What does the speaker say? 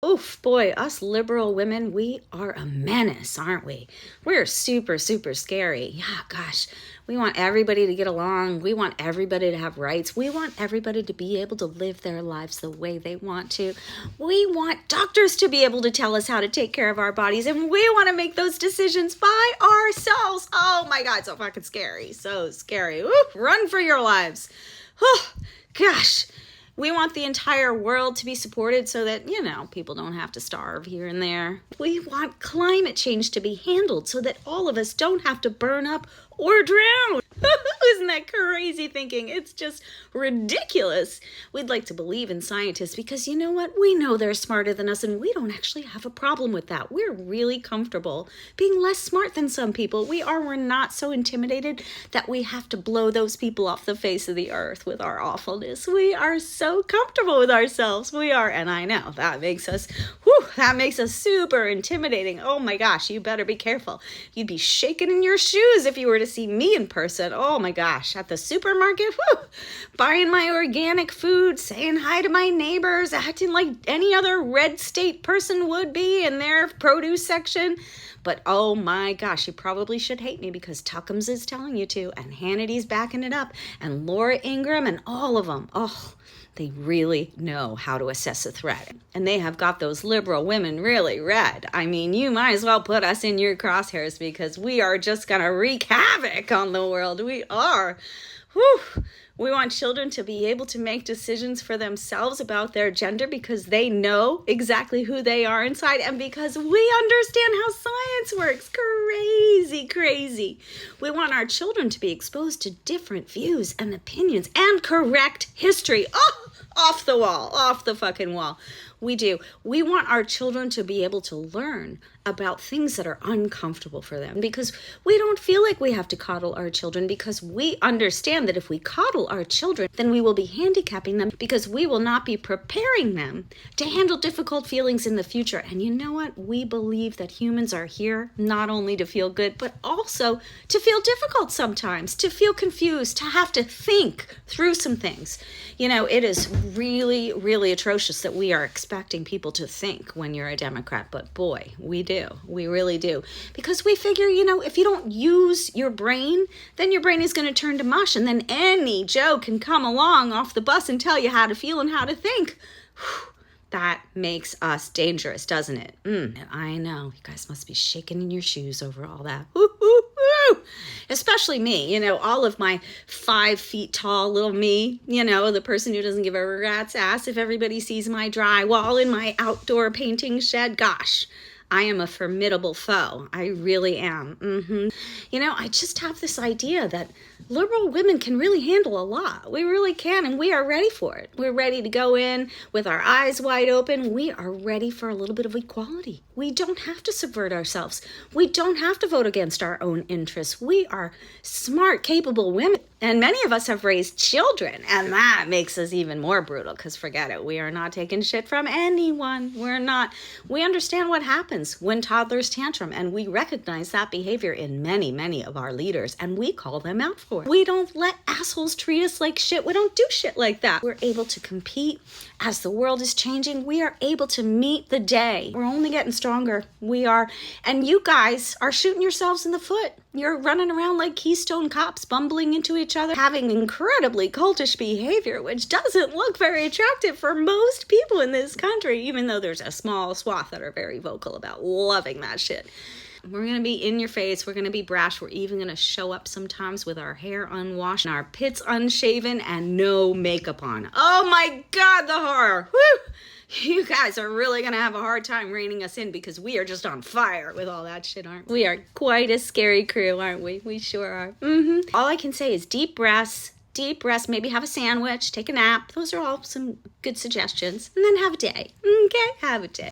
Oof, boy, us liberal women, we are a menace, aren't we? We're super, super scary. Yeah, gosh, we want everybody to get along. We want everybody to have rights. We want everybody to be able to live their lives the way they want to. We want doctors to be able to tell us how to take care of our bodies, and we want to make those decisions by ourselves. Oh my God, so fucking scary. So scary. Oof, run for your lives. Oh, gosh. We want the entire world to be supported so that, people don't have to starve here and there. We want climate change to be handled so that all of us don't have to burn up or drown. Isn't that crazy thinking? It's just ridiculous. We'd like to believe in scientists because you know what? We know they're smarter than us and we don't actually have a problem with that. We're really comfortable being less smart than some people. We're not so intimidated that we have to blow those people off the face of the earth with our awfulness. We are so comfortable with ourselves. We are, and I know that makes us super intimidating. Oh my gosh, you better be careful. You'd be shaking in your shoes if you were to see me in person. Oh my gosh, at the supermarket, buying my organic food, saying hi to my neighbors, acting like any other red state person would be in their produce section. But oh my gosh, you probably should hate me because Tuckums is telling you to, and Hannity's backing it up, and Laura Ingraham, and all of them. Oh, they really know how to assess a threat. And they have got those liberal women really red. I mean, you might as well put us in your crosshairs because we are just going to wreak havoc on the world. We are. Whew. We want children to be able to make decisions for themselves about their gender because they know exactly who they are inside and because we understand how science works. Crazy. We want our children to be exposed to different views and opinions and correct history. Oh, off the wall, off the fucking wall. We do. We want our children to be able to learn about things that are uncomfortable for them because we don't feel like we have to coddle our children because we understand that if we coddle our children, then we will be handicapping them because we will not be preparing them to handle difficult feelings in the future. And you know what? We believe that humans are here not only to feel good, but also to feel difficult sometimes, to feel confused, to have to think through some things. It is really, really atrocious that we are expecting people to think when you're a Democrat, but boy, we do. We really do. Because we figure, if you don't use your brain, then your brain is going to turn to mush, and then any Joe can come along off the bus and tell you how to feel and how to think. Whew. That makes us dangerous, doesn't it? I know. You guys must be shaking in your shoes over all that. Especially me, all of my 5 feet tall little me, the person who doesn't give a rat's ass if everybody sees my drywall in my outdoor painting shed. Gosh, I am a formidable foe. I really am. I just have this idea that liberal women can really handle a lot. We really can, and we are ready for it. We're ready to go in with our eyes wide open. We are ready for a little bit of equality. We don't have to subvert ourselves. We don't have to vote against our own interests. We are smart, capable women. And many of us have raised children, and that makes us even more brutal because forget it. We are not taking shit from anyone. We're not. We understand what happens when toddlers tantrum, and we recognize that behavior in many, many of our leaders, and we call them out for it. We don't let assholes treat us like shit. We don't do shit like that. We're able to compete as the world is changing. We are able to meet the day. We're only getting stronger. We are. And you guys are shooting yourselves in the foot. You're running around like Keystone cops, bumbling into each other, having incredibly cultish behavior, which doesn't look very attractive for most people in this country, even though there's a small swath that are very vocal about loving that shit. We're going to be in your face. We're going to be brash. We're even going to show up sometimes with our hair unwashed and our pits unshaven and no makeup on. Oh my God, the horror. Woo! You guys are really going to have a hard time reining us in because we are just on fire with all that shit, aren't we? We are quite a scary crew, aren't we? We sure are. All I can say is deep breaths, maybe have a sandwich, take a nap. Those are all some good suggestions. And then have a day. Okay? Have a day.